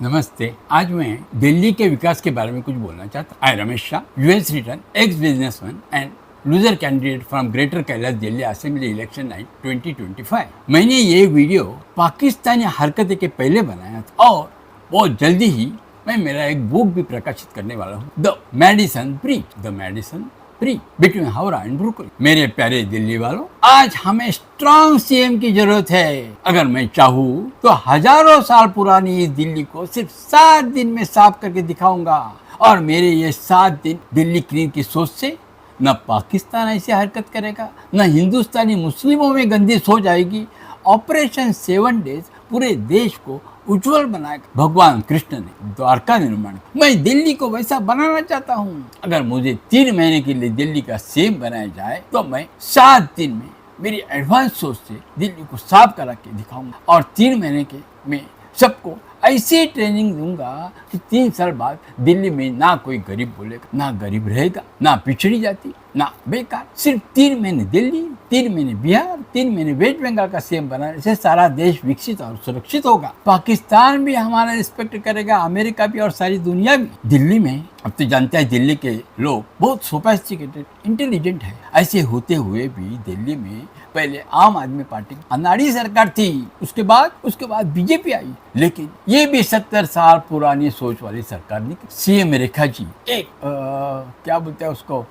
नमस्ते। आज मैं दिल्ली के विकास के बारे में कुछ बोलना चाहता हूँ। I Ramesh Shah, US return, ex businessman and loser candidate from Greater Kailash Delhi assembly election night 2025। मैंने ये वीडियो पाकिस्तानी हरकतें के पहले बनाया था और बहुत जल्दी ही मैं मेरा एक बुक भी प्रकाशित करने वाला हूँ, the Madison pre between Howrah and Brooklyn. मेरे प्यारे दिल्ली वालों, आज हमें स्ट्रॉन्ग सीएम की जरूरत है। अगर मैं चाहूँ तो हजारों साल पुरानी इस दिल्ली को सिर्फ 7 दिन में साफ करके दिखाऊंगा। और मेरे ये 7 दिन दिल्ली क्लीन की सोच से न पाकिस्तान ऐसी हरकत करेगा, न हिंदुस्तानी मुस्लिमों में गंदी सोच आएगी। ऑपरेशन 7 डेज पूरे देश को उज्जवल बनाएगा। भगवान कृष्ण ने द्वारका निर्माण, मैं दिल्ली को वैसा बनाना चाहता हूँ। अगर मुझे 3 महीने के लिए दिल्ली का सीएम बनाया जाए तो मैं 7 दिन में मेरी एडवांस सोच से दिल्ली को साफ करा के दिखाऊंगा और 3 महीने के में सबको ऐसी ट्रेनिंग दूंगा कि 3 साल बाद दिल्ली में ना कोई गरीब बोलेगा, ना गरीब रहेगा, ना पिछड़ी जाती, ना बेकार। सिर्फ 3 महीने दिल्ली, 3 महीने बिहार, 3 महीने वेस्ट बंगाल का सीएम बनाने से सारा देश विकसित और सुरक्षित होगा। पाकिस्तान भी हमारा रिस्पेक्ट करेगा, अमेरिका भी और सारी दुनिया भी। दिल्ली में अब तो जानते हैं दिल्ली के लोग बहुत सोफिस्टिकेटेड, इंटेलिजेंट है। ऐसे होते हुए भी दिल्ली में पहले आम आदमी पार्टी अनाड़ी सरकार थी, उसके बाद बीजेपी आई, लेकिन ये भी 70 साल पुरानी सोच वाली सरकार निकली। सीएम रेखा जी एक क्या बोलते हैं उसको,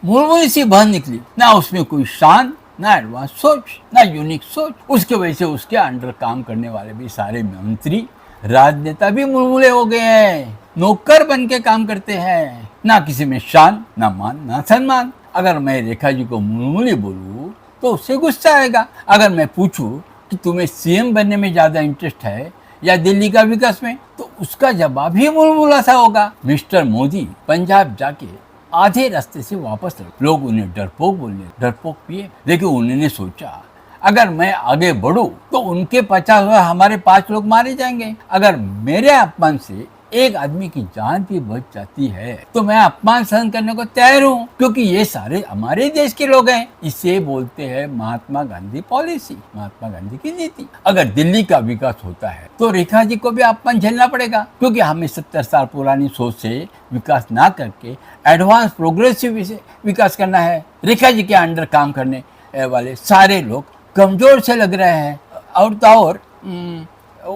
मुर्मुरी सी बहन निकली ना, उसमें कोई शान, ना एडवांस सोच, ना यूनिक सोच। उसके वजह से उसके अंडर काम करने वाले भी सारे मंत्री, राजनेता भी मुर्मुरे हो गए हैं, नौकर बन के काम करते हैं। ना किसी में शान, ना मान, ना सम्मान। अगर मैं रेखा जी को मुर्मुरे बोलूं तो उससे गुस्सा आएगा। अगर मैं पूछूं कि तुम्हें सीएम बनने में ज्यादा इंटरेस्ट है या दिल्ली का विकास में, तो उसका जवाब ही मुर्मुरा सा होगा। मिस्टर मोदी पंजाब जाके आधे रास्ते से वापस लौटे। लोग उन्हें डरपोक बोलने, डरपोक पिए, लेकिन उन्होंने सोचा अगर मैं आगे बढ़ूं तो उनके 50 और हमारे 5 लोग मारे जाएंगे। अगर मेरे अपमान से एक आदमी की जान भी बच जाती है तो मैं अपमान सहन करने को तैयार हूँ, क्योंकि ये सारे हमारे देश के लोग हैं। इसे बोलते हैं महात्मा गांधी पॉलिसी, महात्मा गांधी की नीति। अगर दिल्ली का विकास होता है तो रेखा जी को भी अपमान झेलना पड़ेगा, क्योंकि हमें 70 साल पुरानी सोच से विकास ना करके एडवांस प्रोग्रेसिव विकास करना है। रेखा जी के अंडर काम करने वाले सारे लोग कमजोर से लग रहे हैं और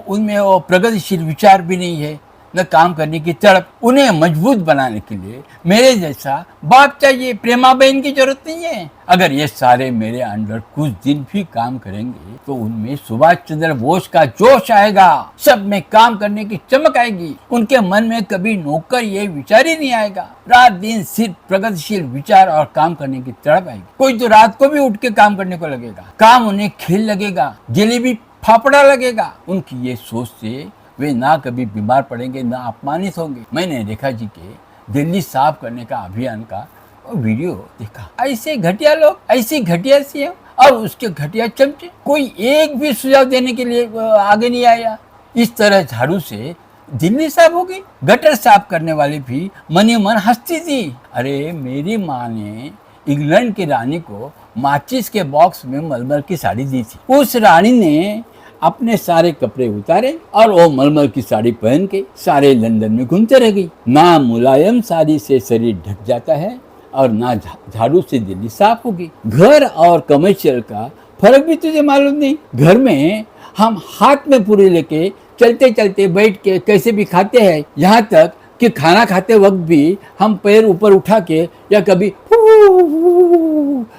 उनमें वो प्रगतिशील विचार भी नहीं है, न काम करने की तड़प। उन्हें मजबूत बनाने के लिए मेरे जैसा बाप चाहिए, प्रेमा बहन की जरूरत नहीं है। अगर ये सारे मेरे अंडर कुछ दिन भी काम करेंगे तो उनमें सुभाष चंद्र बोस का जोश आएगा, सब में काम करने की चमक आएगी। उनके मन में कभी नौकर ये विचार ही नहीं आएगा। रात दिन सिर्फ प्रगतिशील विचार और काम करने की तड़प आएगी। कोई तो रात को भी उठ के काम करने को लगेगा, काम उन्हें खेल लगेगा, जलेबी फाफड़ा लगेगा। उनकी ये सोच से वे ना कभी बीमार पड़ेंगे, ना अपमानित होंगे। मैंने रेखा जी के दिल्ली साफ करने का अभियान का वीडियो देखा। ऐसे घटिया लोग, ऐसी घटिया सीएम और उसके घटिया चमचे, कोई एक भी सुझाव देने के लिए आगे नहीं आया। इस तरह झाड़ू से दिल्ली साफ होगी। गटर साफ करने वाली भी मनी मन हंसती थी। अरे मेरी माँ ने इंग्लैंड की रानी को माचिस के बॉक्स में मलमल की साड़ी दी थी। उस रानी ने अपने सारे कपड़े उतारे और वो मलमल की साड़ी पहन के सारे लंदन में घूमते रह गई। ना मुलायम साड़ी से शरीर ढक जाता है और ना झाड़ू से दिल्ली साफ होगी। घर और कमर्शियल का फर्क भी तुझे मालूम नहीं। घर में हम हाथ में पूरी लेके चलते चलते बैठ के कैसे भी खाते हैं, यहाँ तक कि खाना खाते वक्त भी हम पैर ऊपर उठा के या कभी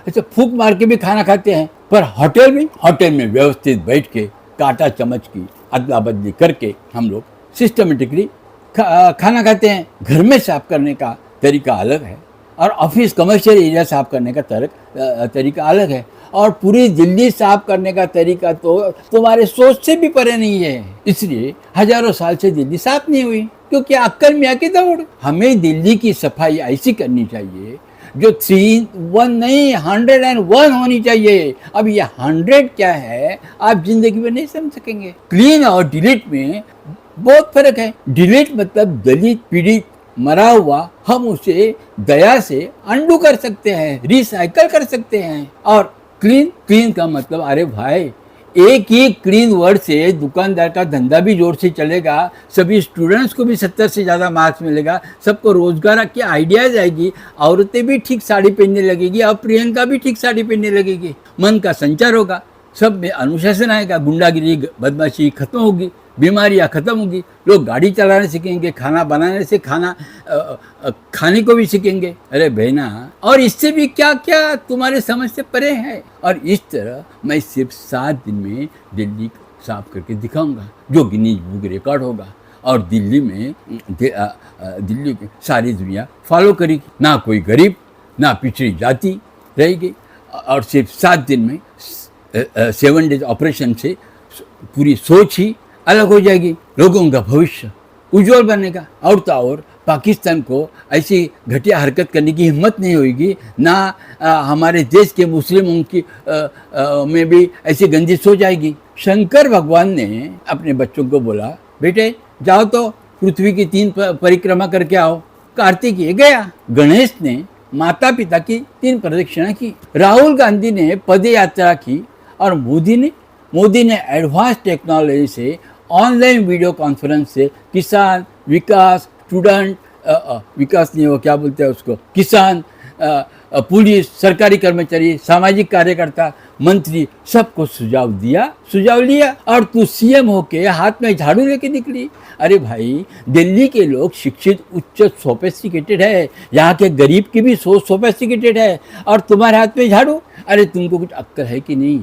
ऐसे फूंक मार के भी खाना खाते हैं। पर होटल में व्यवस्थित बैठ के काटा चम्मच की अदला बदली करके हम लोग सिस्टमेटिकली खाना खाते हैं। घर में साफ करने का तरीका अलग है और ऑफिस कमर्शियल एरिया साफ करने का तरीका अलग है। और पूरी दिल्ली साफ करने का तरीका तो तुम्हारे सोच से भी परे नहीं है। इसलिए हजारों साल से दिल्ली साफ नहीं हुई, क्योंकि अक्कल मियाँ की दौड़। हमें दिल्ली की सफाई ऐसी करनी चाहिए जो 3-1 नहीं 101 होनी चाहिए। अब ये 100 क्या है आप जिंदगी में नहीं समझ सकेंगे। क्लीन और डिलीट में बहुत फर्क है। डिलीट मतलब दलित, पीड़ित, मरा हुआ, हम उसे दया से अंडू कर सकते हैं, रिसाइकल कर सकते हैं। और क्लीन का मतलब अरे भाई एक ही क्लीन वर्ड से दुकानदार का धंधा भी जोर से चलेगा, सभी स्टूडेंट्स को भी 70 से ज़्यादा मार्क्स मिलेगा, सबको रोजगार की आइडियाज आएगी, औरतें भी ठीक साड़ी पहनने लगेगी और प्रियंका भी ठीक साड़ी पहनने लगेगी, मन का संचार होगा, सब में अनुशासन आएगा, गुंडागिरी बदमाशी खत्म होगी, बीमारियां खत्म होगी, लोग गाड़ी चलाने सीखेंगे, खाना बनाने से खाने को भी सीखेंगे। अरे बहना, और इससे भी क्या क्या तुम्हारे समझ से परे है। और इस तरह मैं सिर्फ 7 दिन में दिल्ली साफ करके दिखाऊंगा, जो गिनीज बुक रिकॉर्ड होगा, और दिल्ली में दिल्ली की सारी दुनिया फॉलो करेगी, ना कोई गरीब ना पिछड़ी जाति रहेगी। और सिर्फ 7 दिन में 7 डेज ऑपरेशन से पूरी सोच ही अलग हो जाएगी, लोगों का भविष्य उज्जवल बनेगा। और तो और पाकिस्तान को ऐसी घटिया हरकत करने की हिम्मत नहीं होगी, ना हमारे देश के मुस्लिमों की में भी ऐसी गंदी सोच आएगी। शंकर भगवान ने अपने बच्चों को बोला, बेटे जाओ तो पृथ्वी की 3 परिक्रमा करके आओ। कार्तिकेय गया, गणेश ने माता पिता की 3 प्रदक्षिणा की, राहुल गांधी ने पद यात्रा की, और मोदी ने एडवांस टेक्नोलॉजी से ऑनलाइन वीडियो कॉन्फ्रेंस से किसान, विकास, स्टूडेंट, विकास नहीं, वो क्या बोलते हैं उसको, किसान, पुलिस, सरकारी कर्मचारी, सामाजिक कार्यकर्ता, मंत्री, सबको सुझाव लिया, और तू सीएम होके हाथ में झाड़ू लेके निकली। अरे भाई, दिल्ली के लोग शिक्षित, उच्च, सोफिस्टिकेटेड है, यहाँ के गरीब की भी सोच सोफिस्टिकेटेड है, और तुम्हारे हाथ में झाड़ू। अरे तुमको कुछ अक्ल है कि नहीं?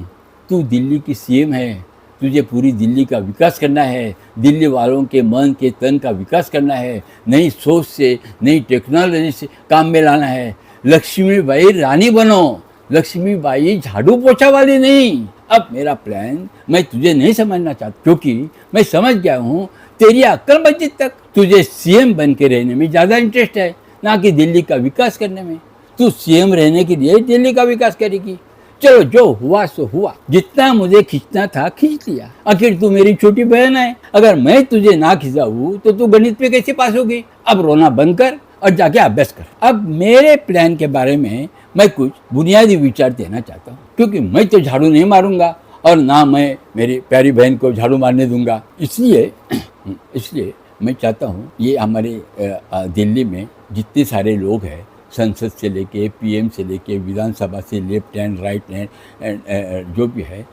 तू दिल्ली की सीएम है, तुझे पूरी दिल्ली का विकास करना है, दिल्ली वालों के मन के तन का विकास करना है, नई सोच से, नई टेक्नोलॉजी से काम में लाना है। लक्ष्मीबाई रानी बनो, लक्ष्मीबाई झाड़ू पोछा वाली नहीं। अब मेरा प्लान मैं तुझे नहीं समझना चाहता, क्योंकि मैं समझ गया हूँ तेरी अक्ल मस्जिद तक। तुझे सीएम बन के रहने में ज़्यादा इंटरेस्ट है, ना कि दिल्ली का विकास करने में। तू सीएम रहने के लिए दिल्ली का विकास करेगी। चलो, जो हुआ सो हुआ, जितना मुझे खींचना था खींच लिया। आखिर तू मेरी छोटी बहन है, अगर मैं तुझे ना खिंचाऊँ तो तू गणित पे कैसे पास होगी? अब रोना बंद कर और जाके अभ्यास कर। अब मेरे प्लान के बारे में मैं कुछ बुनियादी विचार देना चाहता हूँ, क्योंकि मैं तो झाड़ू नहीं मारूंगा, और ना मैं मेरी प्यारी बहन को झाड़ू मारने दूंगा। इसलिए मैं चाहता हूँ, ये हमारे दिल्ली में जितने सारे लोग हैं, संसद से लेके पीएम से लेके विधानसभा से लेफ्ट हैंड, राइट हैंड, जो भी है,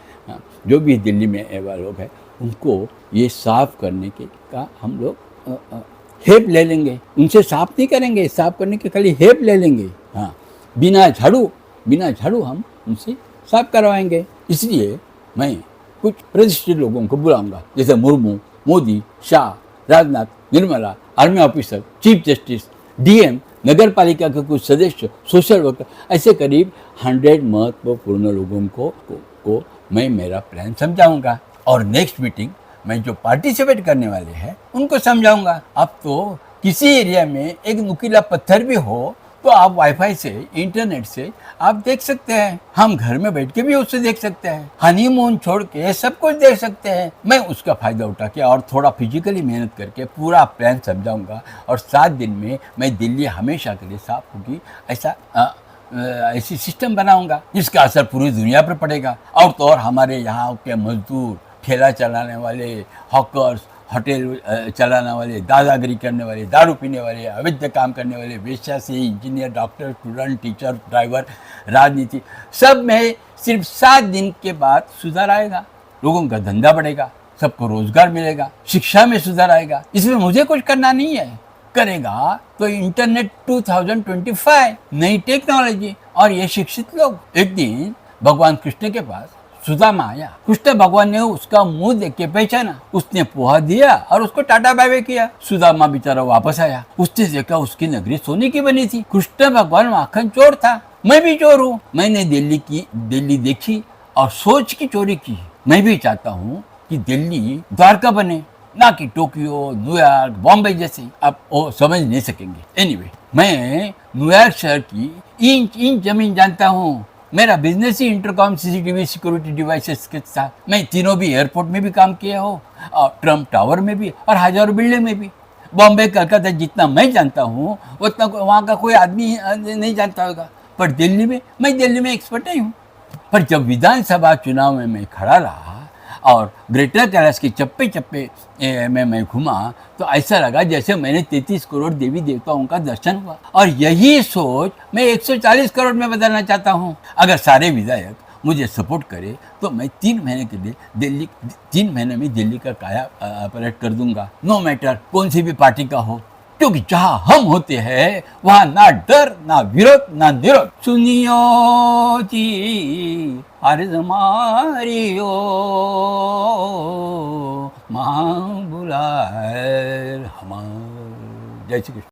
जो भी दिल्ली में लोग हैं, उनको ये साफ करने के का हम लोग हेल्प ले लेंगे। उनसे साफ नहीं करेंगे, साफ करने के खाली हेल्प ले लेंगे। हाँ, बिना झाड़ू हम उनसे साफ करवाएंगे। इसलिए मैं कुछ प्रतिष्ठित लोगों को बुलाऊंगा, जैसे Murmu, Modi, Shah, Rajnath, Nirmala, army officer, chief justice, DM, नगर पालिका के कुछ सदस्य, सोशल वर्कर, ऐसे करीब 100 महत्वपूर्ण लोगों को मैं मेरा प्लान समझाऊंगा। और नेक्स्ट मीटिंग में जो पार्टिसिपेट करने वाले हैं उनको समझाऊंगा। अब तो किसी एरिया में एक नुकीला पत्थर भी हो तो आप वाईफाई से, इंटरनेट से आप देख सकते हैं। हम घर में बैठ के भी उससे देख सकते हैं, हनीमून छोड़ के सब कुछ देख सकते हैं। मैं उसका फायदा उठा के और थोड़ा फिजिकली मेहनत करके पूरा प्लान समझाऊंगा, और 7 दिन में मैं दिल्ली हमेशा के लिए साफ होगी ऐसी सिस्टम बनाऊंगा जिसका असर पूरी दुनिया पर पड़ेगा। और तो और हमारे यहाँ के मजदूर, ठेला चलाने वाले, हॉकर्स, होटल चलाने वाले, दादागिरी करने वाले, दारू पीने वाले, अवैध काम करने वाले, वेश्या से engineer, doctor, student, teacher, driver, राजनीति, सब में सिर्फ 7 दिन के बाद सुधार आएगा। लोगों का धंधा बढ़ेगा, सबको रोजगार मिलेगा, शिक्षा में सुधार आएगा। इसमें मुझे कुछ करना नहीं है, करेगा तो इंटरनेट 2025, नई टेक्नोलॉजी और ये शिक्षित लोग। एक दिन भगवान कृष्ण के पास सुदामा आया। कृष्ण भगवान ने उसका मुंह देख के पहचाना, उसने पोहा दिया और उसको टाटा बाय बाय किया। सुदामा बेचारा वापस आया, उसने देखा उसकी नगरी सोने की बनी थी। कृष्ण भगवान माखन चोर था, मैं भी चोर हूँ। मैंने दिल्ली देखी और सोच की चोरी की। मैं भी चाहता हूँ कि दिल्ली द्वारका बने, ना कि टोक्यो, न्यूयॉर्क, बॉम्बे जैसे। आप वो समझ नहीं सकेंगे। एनीवे, मैं न्यूयॉर्क शहर की इंच जमीन जानता हूँ। मेरा बिजनेस ही इंटरकॉम, सीसीटीवी, सिक्योरिटी डिवाइसेस के साथ। मैं तीनों भी एयरपोर्ट में भी काम किया हो, और ट्रम्प टावर में भी, और हजारों बिल्डिंग में भी। बॉम्बे, कलकत्ता जितना मैं जानता हूँ उतना वहाँ का कोई आदमी नहीं जानता होगा। पर दिल्ली में, मैं दिल्ली में एक्सपर्ट नहीं हूँ। पर जब विधानसभा चुनाव में मैं खड़ा रहा और ग्रेटर कैलाश के चप्पे चप्पे में मैं घूमा तो ऐसा लगा जैसे मैंने 33 करोड़ देवी देवताओं का दर्शन हुआ। और यही सोच मैं 140 करोड़ में बदलना चाहता हूँ। अगर सारे विधायक मुझे सपोर्ट करे तो मैं 3 महीने के लिए 3 महीने में दिल्ली का काया पलट कर दूंगा, नो मैटर कौन सी भी पार्टी का हो, क्योंकि जहां हम होते हैं वहां ना डर ना विरोध ना निरोध। सुनियो जी अर्ज मारियो मां बुलाए हमार। जय श्री कृष्ण।